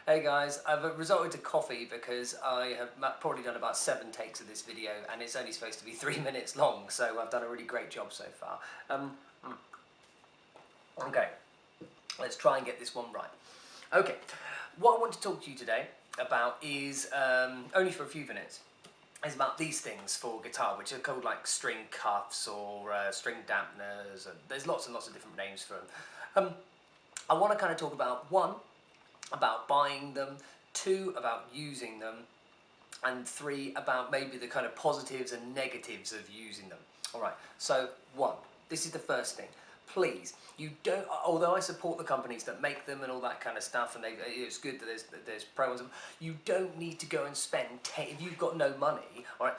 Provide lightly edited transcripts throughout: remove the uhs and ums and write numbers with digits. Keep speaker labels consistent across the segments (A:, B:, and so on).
A: Hey guys, I've resorted to coffee because I have probably done about 7 takes of this video and it's only supposed to be 3 minutes long, so I've done a really great job so far. Okay, let's try and get this one right. Okay, what I want to talk to you today about is, only for a few minutes, is about these things for guitar, which are called like string cuffs or string dampeners, and there's lots and lots of different names for them. I want to kind of talk about, 1, about buying them, 2, about using them, and 3, about maybe the kind of positives and negatives of using them. Alright, so 1, this is the first thing. Please, you don't, although I support the companies that make them and all that kind of stuff, and it's good that there's pro ones, you don't need to go and spend, if you've got no money, alright,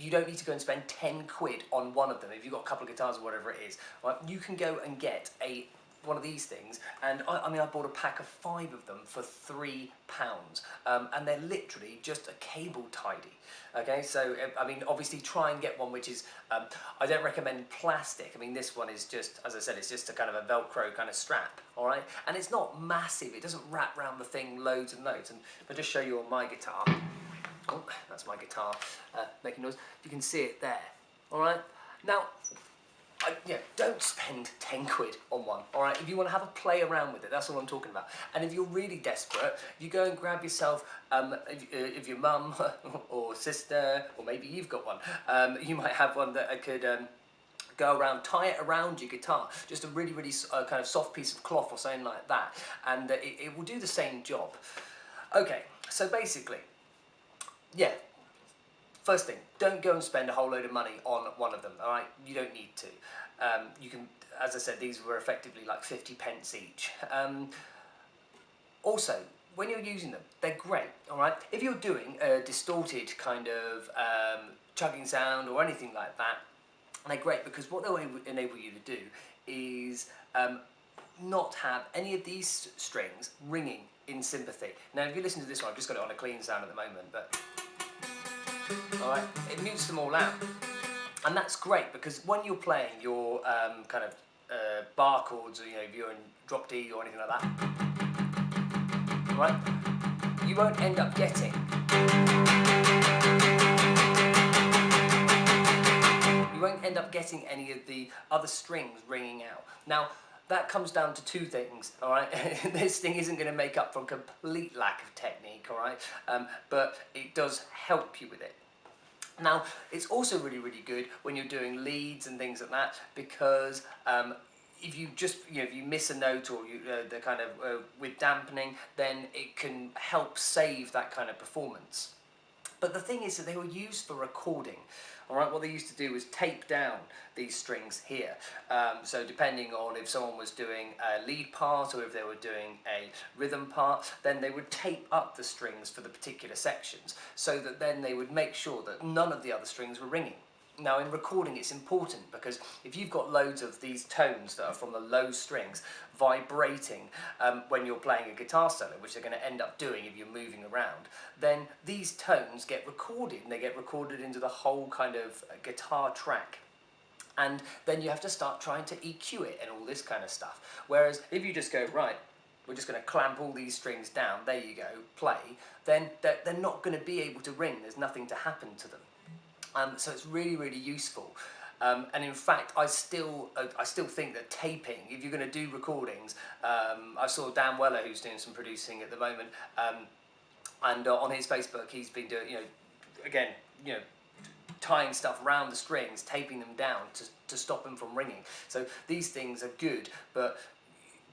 A: you don't need to go and spend 10 quid on one of them. If you've got a couple of guitars or whatever it is, right, you can go and get one of these things, and I mean I bought a pack of 5 of them for £3, and they're literally just a cable tidy. Okay, so I mean obviously try and get one which is, I don't recommend plastic. I mean this one is just, as I said, it's just a kind of a Velcro kind of strap, alright, and it's not massive, it doesn't wrap around the thing loads and loads. And if I just show you on my guitar, oh, that's my guitar making noise, you can see it there, alright. Now don't spend 10 quid on one, alright? If you want to have a play around with it, that's all I'm talking about. And if you're really desperate, you go and grab yourself, if your mum or sister, or maybe you've got one, you might have one that could go around, tie it around your guitar, just a really, really kind of soft piece of cloth or something like that, and it will do the same job. Okay, so basically, yeah. First thing, don't go and spend a whole load of money on one of them, alright? You don't need to. You can, as I said, these were effectively like 50p each. Also, when you're using them, they're great, alright? If you're doing a distorted kind of chugging sound or anything like that, they're great because what they'll enable you to do is not have any of these strings ringing in sympathy. Now, if you listen to this one, I've just got it on a clean sound at the moment, but alright, it mutes them all out, and that's great because when you're playing your kind of bar chords, or if you're in drop D or anything like that, right, you won't end up getting any of the other strings ringing out. Now that comes down to 2 things, alright? This thing isn't going to make up for a complete lack of technique, alright? But it does help you with it. Now, it's also really, really good when you're doing leads and things like that, because if you just, if you miss a note or the kind of, with dampening, then it can help save that kind of performance. But the thing is that they were used for recording. Alright, what they used to do was tape down these strings here. So depending on if someone was doing a lead part or if they were doing a rhythm part, then they would tape up the strings for the particular sections, so that then they would make sure that none of the other strings were ringing. Now in recording it's important because if you've got loads of these tones that are from the low strings vibrating when you're playing a guitar solo, which they're going to end up doing if you're moving around, then these tones get recorded, and they get recorded into the whole kind of guitar track. And then you have to start trying to EQ it and all this kind of stuff. Whereas if you just go, right, we're just going to clamp all these strings down, there you go, play, then they're not going to be able to ring, there's nothing to happen to them. So it's really, really useful. And in fact, I still think that taping, if you're going to do recordings, I saw Dan Weller, who's doing some producing at the moment, and on his Facebook, he's been doing, again, tying stuff around the strings, taping them down to stop them from ringing. So these things are good, but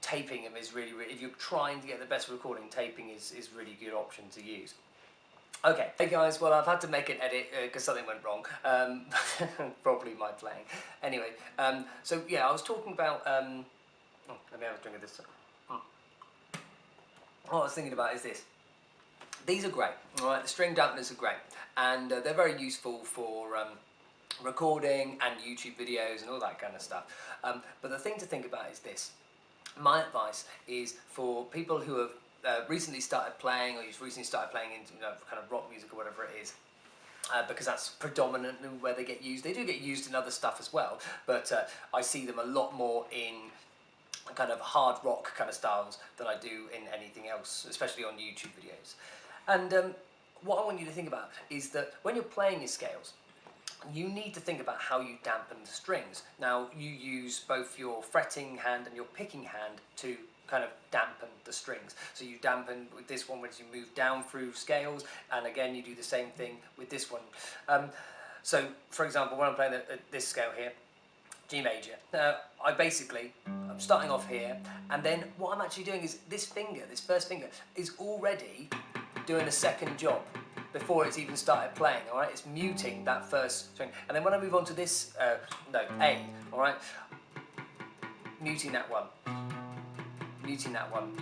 A: taping them is really, really, if you're trying to get the best recording, taping is really good option to use. Okay, hey guys, well I've had to make an edit because something went wrong, probably my playing. Anyway, so yeah, I was talking about, let me have a drink of this. What I was thinking about is this. These are great, alright, the string dampeners are great, and they're very useful for recording and YouTube videos and all that kind of stuff. But the thing to think about is this. My advice is for people who have recently started playing, or you've recently started playing into kind of rock music or whatever it is, because that's predominantly where they get used. They do get used in other stuff as well, but I see them a lot more in kind of hard rock kind of styles than I do in anything else, especially on YouTube videos. And what I want you to think about is that when you're playing your scales, you need to think about how you dampen the strings. Now, you use both your fretting hand and your picking hand to kind of dampen the strings. So you dampen with this one as you move down through scales, and again you do the same thing with this one. So for example, when I'm playing this scale here, G major, I'm starting off here, and then what I'm actually doing is this first finger, is already doing a second job before it's even started playing, all right? It's muting that first string. And then when I move on to this note, A, all right? Muting that one. Muting that one.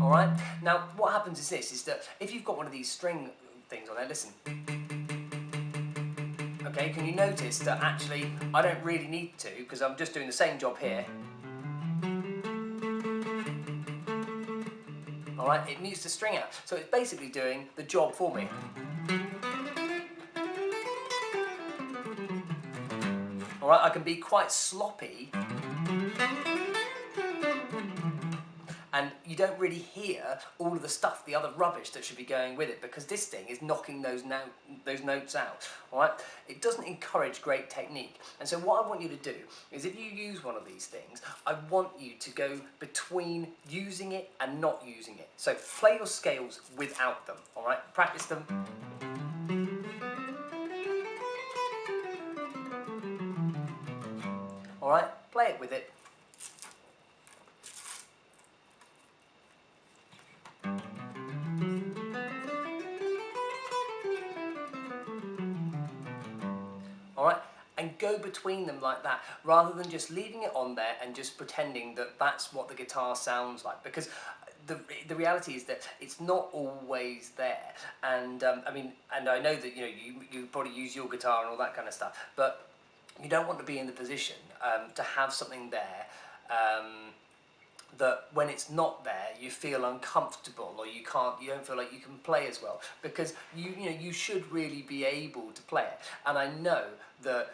A: All right? Now, what happens is this, is that if you've got one of these string things on there, listen. Okay, can you notice that actually I don't really need to, because I'm just doing the same job here. Alright, it mutes the string out. So it's basically doing the job for me. Alright, I can be quite sloppy, and you don't really hear all of the stuff, the other rubbish that should be going with it, because this thing is knocking those notes out. Alright? It doesn't encourage great technique. And so what I want you to do is, if you use one of these things, I want you to go between using it and not using it. So play your scales without them. Alright? Practice them. Alright? Play it with it. Alright, and go between them like that, rather than just leaving it on there and just pretending that that's what the guitar sounds like, because the reality is that it's not always there. And and I know that you probably use your guitar and all that kind of stuff, but you don't want to be in the position to have something there that when it's not there you feel uncomfortable, or you don't feel like you can play as well, because you should really be able to play it. And I know that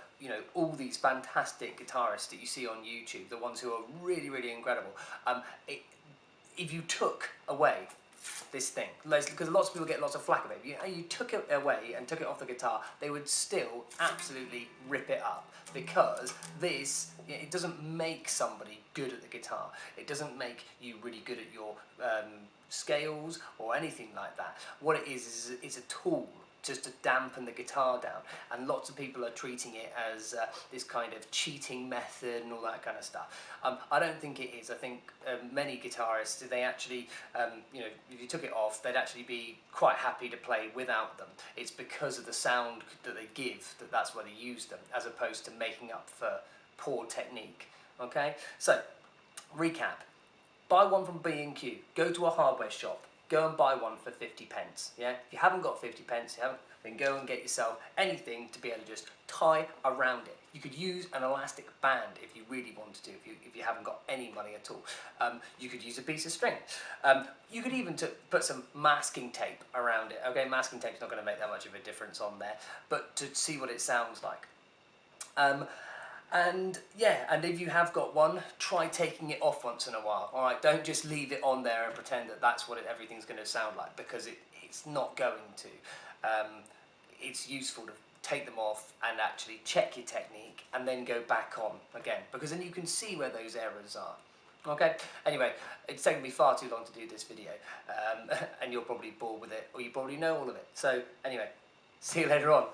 A: all these fantastic guitarists that you see on YouTube, the ones who are really, really incredible, if you took away this thing, because lots of people get lots of flack of it, you took it away and took it off the guitar, they would still absolutely rip it up, because it doesn't make somebody good at the guitar. It doesn't make you really good at your scales or anything like that. What it is it's a tool just to dampen the guitar down, and lots of people are treating it as this kind of cheating method and all that kind of stuff. I don't think it is. I think many guitarists, they actually, if you took it off, they'd actually be quite happy to play without them. It's because of the sound that they give that's why they use them, as opposed to making up for poor technique. Okay, so recap: buy one from B&Q, go to a hardware shop, go and buy one for 50 pence, yeah? If you haven't got 50 pence, then go and get yourself anything to be able to just tie around it. You could use an elastic band if you really wanted to, if you haven't got any money at all. You could use a piece of string. You could even put some masking tape around it. Okay, masking tape's not going to make that much of a difference on there, but to see what it sounds like. And yeah, and if you have got one, try taking it off once in a while. All right, don't just leave it on there and pretend that that's what everything's going to sound like, because it's not going to. It's useful to take them off and actually check your technique and then go back on again, because then you can see where those errors are. Okay, anyway, it's taken me far too long to do this video, and you're probably bored with it, or you probably know all of it. So anyway, see you later on.